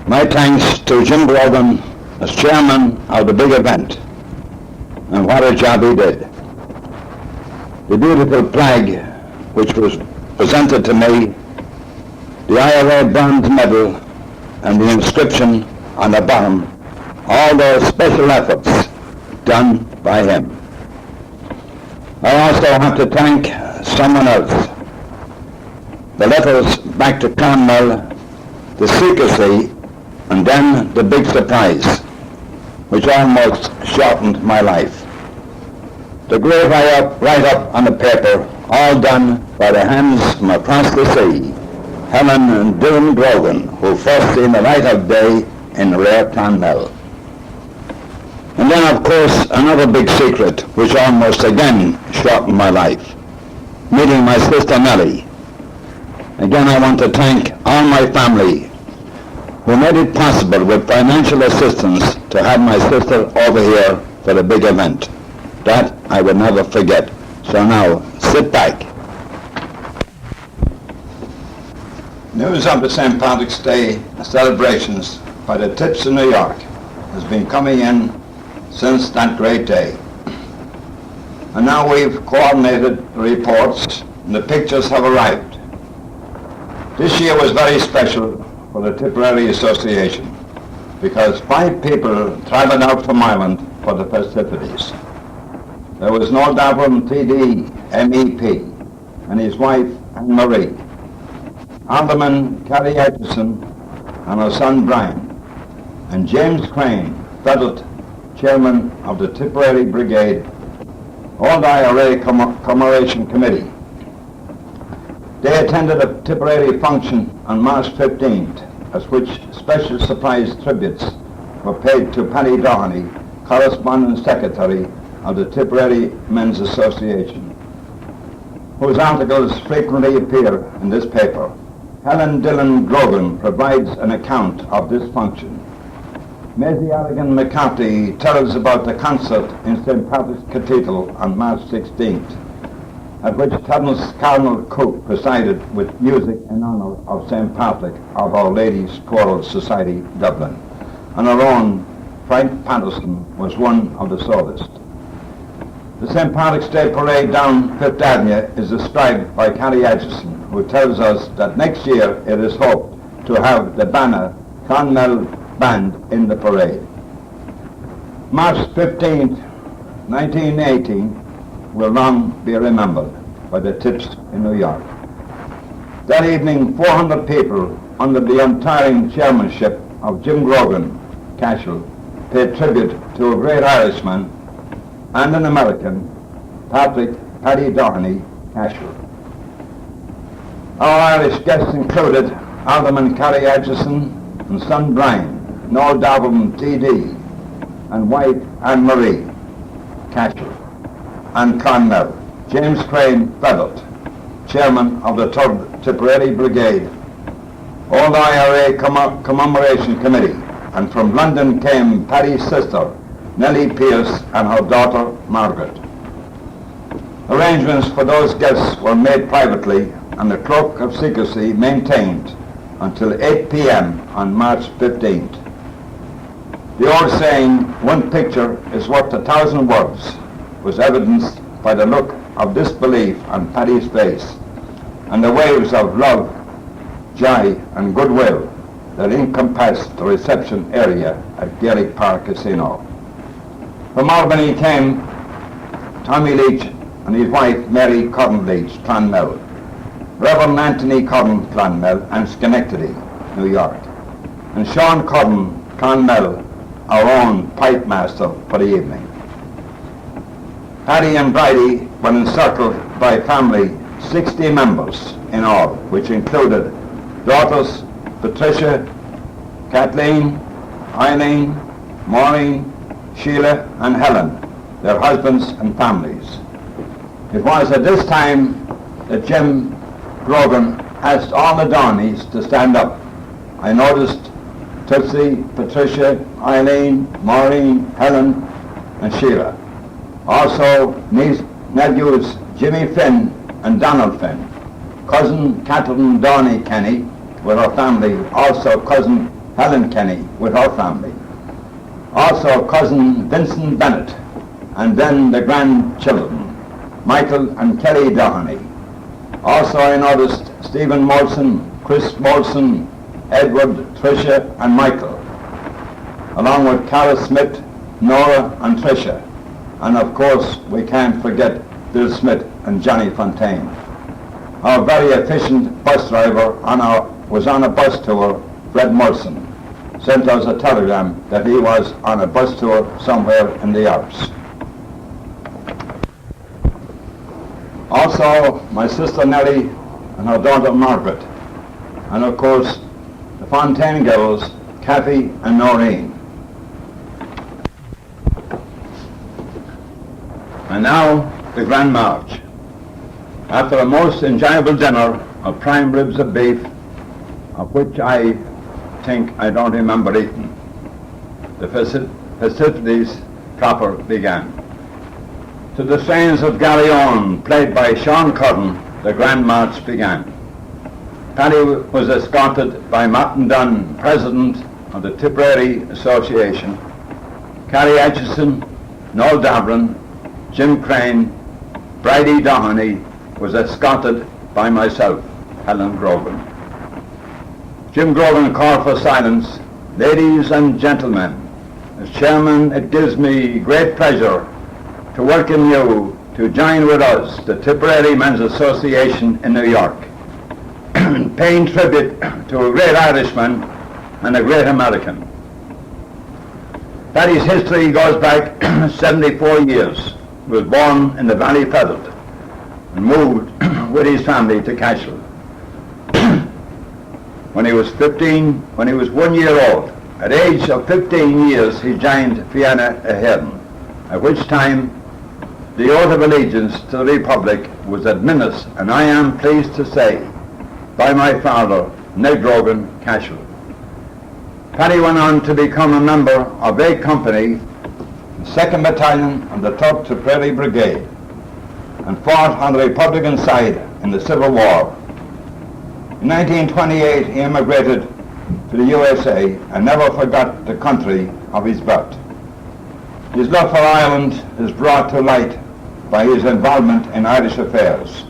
My thanks to Jim Grogan as chairman of the big event, and what a job he did. The beautiful flag which was presented to me, the IRA bronze medal, and the inscription on the bottom, all those special efforts done by him. I also have to thank someone else. The letters back to Clonmel, the secrecy, and then the big surprise, which almost shortened my life. The great write-up on the paper, all done by the hands from across the sea, Helen and Dylan Grogan, who first seen the light of day in rare Clonmel. And then, of course, another big secret, which almost again shortened my life, meeting my sister Nellie. Again, I want to thank all my family who made it possible with financial assistance to have my sister over here for the big event. That I will never forget. So now, sit back. News of the St. Patrick's Day celebrations by the Tips in New York has been coming in since that great day. And now we've coordinated the reports and the pictures have arrived. This year was very special for the Tipperary Association because 5 people travelled out from Ireland for the festivities. There was no Davern TD MEP and his wife Anne-Marie, Alderman Carrie Atchison and her son Brian, and James Crane, federal chairman of the Tipperary Brigade, Old IRA Commemoration Committee. They attended a Tipperary function on March 15th, at which special surprise tributes were paid to Patrick Doheny, correspondent secretary of the Tipperary Men's Association, whose articles frequently appear in this paper. Helen Dylan Grogan provides an account of this function. Maisie Allegan McCarthy tells about the concert in St. Patrick's Cathedral on March 16th, at which Thomas Cardinal Cook presided with music in honour of St. Patrick of Our Lady's Choral Society, Dublin, and our own Frank Patterson was one of the soloists. The St. Patrick's Day Parade down Fifth Avenue is described by Carrie Atchison, who tells us that next year it is hoped to have the banner Clonmel Band in the parade. March 15th, 1918 will long be remembered by the Tips in New York. That evening, 400 people under the untiring chairmanship of Jim Grogan, Cashel, paid tribute to a great Irishman and an American, Paddy Doheny Cashel. Our Irish guests included Alderman Carrie Atchison and son Brian, Noel Davern TD, and wife Anne-Marie Cashel, and Clonmel, James Crane Fedot, chairman of the 3rd Tipperary Brigade, Old IRA Commemoration Committee, and from London came Paddy's sister, Nellie Pierce, and her daughter, Margaret. Arrangements for those guests were made privately and the cloak of secrecy maintained until 8 p.m. on March 15th. The old saying, one picture is worth 1,000 words, was evidenced by the look of disbelief on Paddy's face and the waves of love, joy and goodwill that encompassed the reception area at Gaelic Park Casino. From Albany came Tommy Leach and his wife Mary Cotton Leach, Clonmel, Reverend Anthony Cotton, Clonmel, and Schenectady, New York, and Sean Cotton, Clonmel, our own pipe master for the evening. Paddy and Bridie were encircled by family, 60 members in all, which included daughters Patricia, Kathleen, Eileen, Maureen, Sheila and Helen, their husbands and families. It was at this time that Jim Grogan asked all the Doheny's to stand up. I noticed Tootsie, Patricia, Eileen, Maureen, Helen and Sheila. Also nephews Jimmy Finn and Donald Finn, cousin Catherine Downey Kenny with her family, also cousin Helen Kenny with her family, also cousin Vincent Bennett, and then the grandchildren, Michael and Kelly Doheny. Also I noticed Stephen Molson, Chris Molson, Edward, Tricia and Michael, along with Cara Smith, Nora and Tricia, and of course we can't forget Bill Smith and Johnny Fontaine. Our very efficient bus driver was on a bus tour, Fred Molson, sent us a telegram that he was on a bus tour somewhere in the Alps. Also, my sister Nellie and her daughter Margaret, and of course the Fontaine girls, Kathy and Noreen. And now the Grand March. After a most enjoyable dinner of prime ribs of beef, of which I think I don't remember eating, the festivities proper began. To the strains of Galleon, played by Sean Curran, the Grand March began. Paddy was escorted by Martin Dunn, President of the Tipperary Association, Carrie Atchison, Noel Davron, Jim Crane, Bridie Doheny was escorted by myself, Helen Grogan. Jim Grogan called for silence. Ladies and gentlemen, as chairman, it gives me great pleasure to welcome you to join with us, the Tipperary Men's Association in New York, paying tribute to a great Irishman and a great American. Paddy's history goes back 74 years. He was born in the Valley Feathered and moved with his family to Cashel. When he was 1 year old, at age of 15 years, he joined Fianna Éireann, at which time the oath of allegiance to the Republic was administered, and I am pleased to say, by my father, Ned Grogan Cashel. Paddy went on to become a member of A Company, the 2nd Battalion of the 3rd Tipperary Brigade, and fought on the Republican side in the Civil War. In 1928 he emigrated to the USA and never forgot the country of his birth. His love for Ireland is brought to light by his involvement in Irish affairs.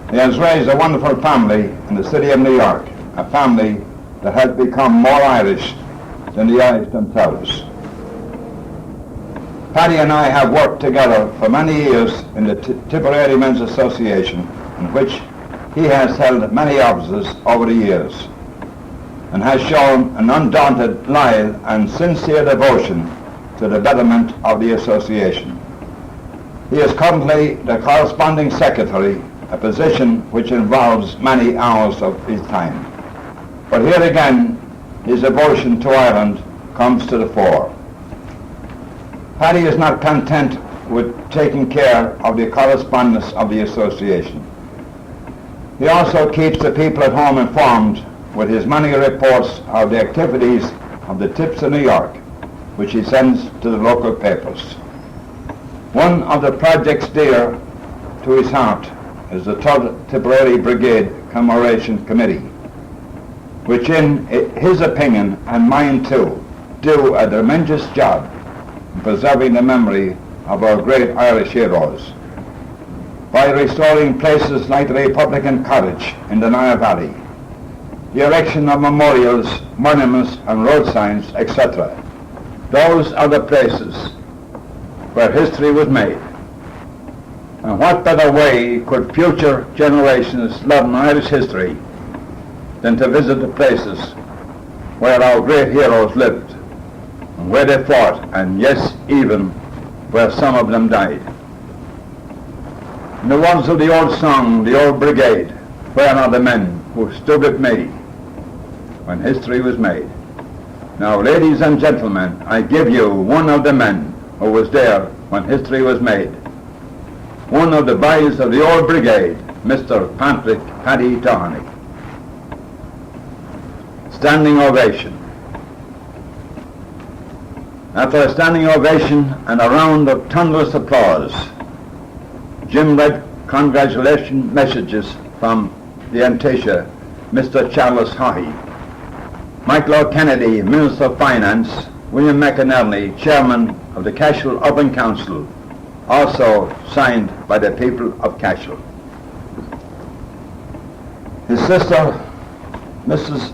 He has raised a wonderful family in the city of New York, a family that has become more Irish than the Irish themselves. Paddy and I have worked together for many years in the Tipperary Men's Association, in which he has held many offices over the years, and has shown an undaunted, loyal and sincere devotion to the betterment of the association. He is currently the corresponding secretary, a position which involves many hours of his time. But here again, his devotion to Ireland comes to the fore. Paddy is not content with taking care of the correspondence of the association. He also keeps the people at home informed with his many reports of the activities of the Tips of New York, which he sends to the local papers. One of the projects dear to his heart is the 3rd Tipperary Brigade Commemoration Committee, which in his opinion, and mine too, do a tremendous job in preserving the memory of our great Irish heroes by restoring places like the Republican Cottage in the Nile Valley, the erection of memorials, monuments and road signs, etc. Those are the places where history was made. And what better way could future generations learn Irish history than to visit the places where our great heroes lived, and where they fought, and yes, even where some of them died. In the words of the old song, The Old Brigade, where are the men who stood with me when history was made? Now, ladies and gentlemen, I give you one of the men who was there when history was made. One of the boys of the Old Brigade, Mr. Patrick Paddy Doheny. Standing ovation. After a standing ovation and a round of thunderous applause, Jim read congratulation messages from the Antisha Mr. Charles Haughey. Michael O'Kennedy, Minister of Finance, William McInerney, Chairman of the Cashel Urban Council, also signed by the people of Cashel. His sister, Mrs.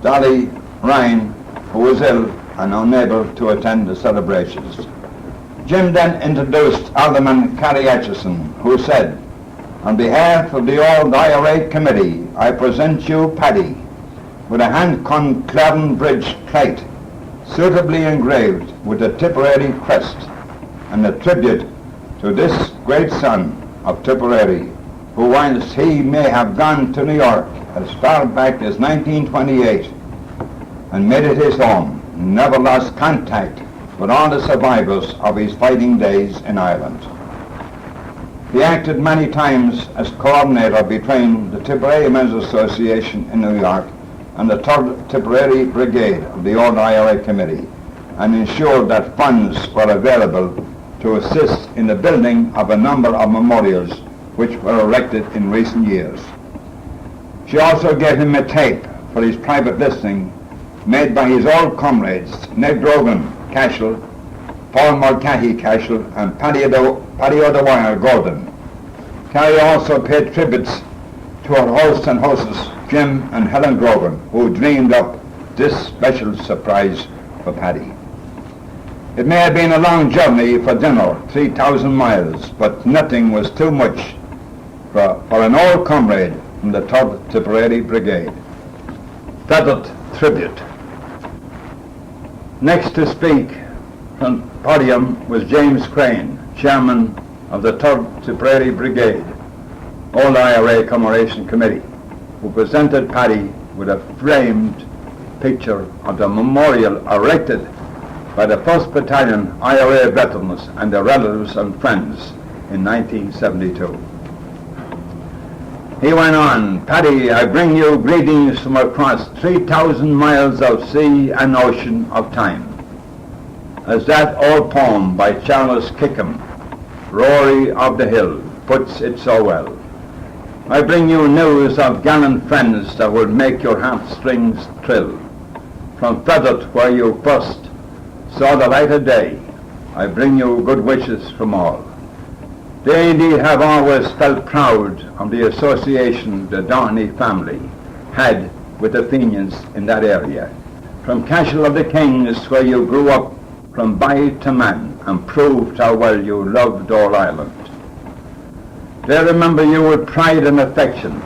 Dolly Ryan, who was ill and unable to attend the celebrations. Jim then introduced Alderman Carrie Atchison, who said, "On behalf of the old IRA committee, I present you Paddy with a hand-conclaven bridge plate suitably engraved with the Tipperary crest and a tribute to this great son of Tipperary, who whilst he may have gone to New York as far back as 1928 and made it his home, never lost contact with all the survivors of his fighting days in Ireland. He acted many times as coordinator between the Tipperary Men's Association in New York and the 3rd Tipperary Brigade of the old IRA Committee, and ensured that funds were available to assist in the building of a number of memorials which were erected in recent years. She also gave him a tape for his private listening made by his old comrades Ned Grogan, Cashel, Paul Mulcahy, Cashel, and Paddy O'Dwyer, Gordon. Carrie also paid tributes to her host and hostess, Jim and Helen Grogan, who dreamed up this special surprise for Paddy. It may have been a long journey for dinner, 3,000 miles, but nothing was too much for an old comrade from the 3rd Tipperary Brigade. Feathered tribute. Next to speak from the podium was James Crane, Chairman of the 3rd Tipperary Brigade, Old IRA Commemoration Committee, who presented Paddy with a framed picture of the memorial erected by the 1st Battalion IRA veterans and their relatives and friends in 1972. He went on, "Paddy, I bring you greetings from across 3,000 miles of sea and ocean of time. As that old poem by Charles Kickham, Rory of the Hill, puts it so well. I bring you news of gallant friends that will make your heartstrings thrill. From feathered where you first saw the light of day, I bring you good wishes from all. They indeed have always felt proud of the association the Doheny family had with the Fenians in that area. From Cashel of the Kings, where you grew up from boy to man and proved how well you loved All Ireland. They remember you with pride and affection.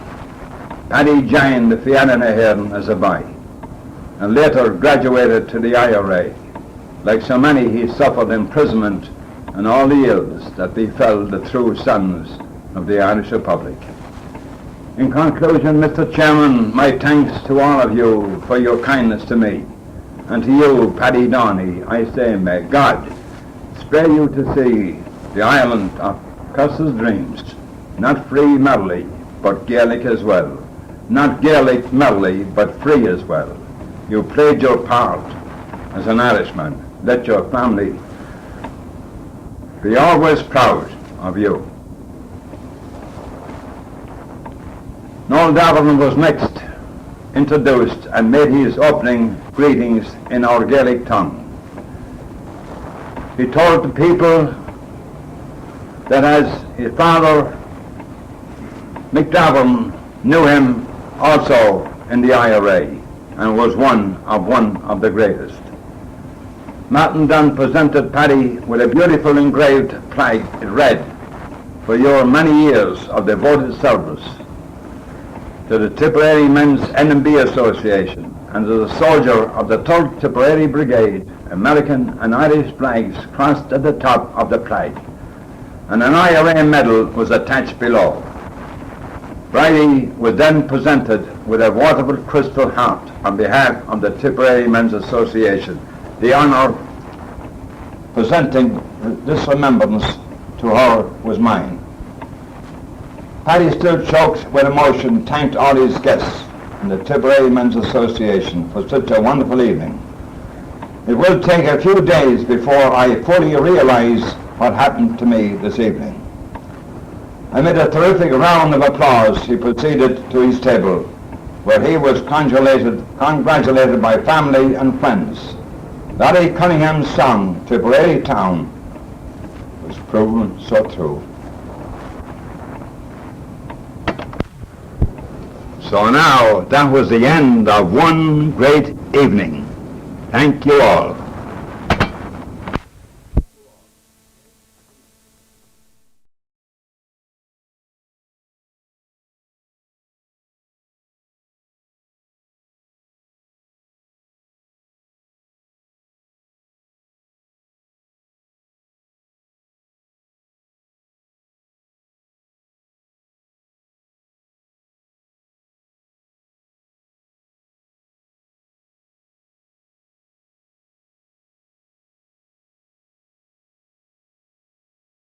Paddy joined the Fianna Nairn as a boy and later graduated to the IRA. Like so many, he suffered imprisonment and all the ills that befell the true sons of the Irish Republic. In conclusion, Mr. Chairman, my thanks to all of you for your kindness to me, and to you, Paddy Doheny, I say, may God spare you to see the Ireland of Cuss's dreams, not free merrily, but Gaelic as well, not Gaelic merrily, but free as well. You played your part as an Irishman. Let your family be always proud of you." Noel Davern was next introduced and made his opening greetings in our Gaelic tongue. He told the people that as his father Mick Davern knew him also in the IRA and was one of the greatest. Martin Dunn presented Paddy with a beautiful engraved flag. It read, "For your many years of devoted service to the Tipperary Men's N&B Association and as a soldier of the 3rd Tipperary Brigade, American and Irish flags crossed at the top of the flag, and an IRA medal was attached below." Bridie was then presented with a waterfall crystal heart on behalf of the Tipperary Men's Association. The honour presenting this remembrance to her was mine. Paddy, still choked with emotion, thanked all his guests in the Tipperary Men's Association for such a wonderful evening. It will take a few days before I fully realise what happened to me this evening. Amid a terrific round of applause, he proceeded to his table where he was congratulated by family and friends. Larry Cunningham's song, Tipperary Town, was proven so true. So now, that was the end of one great evening. Thank you all.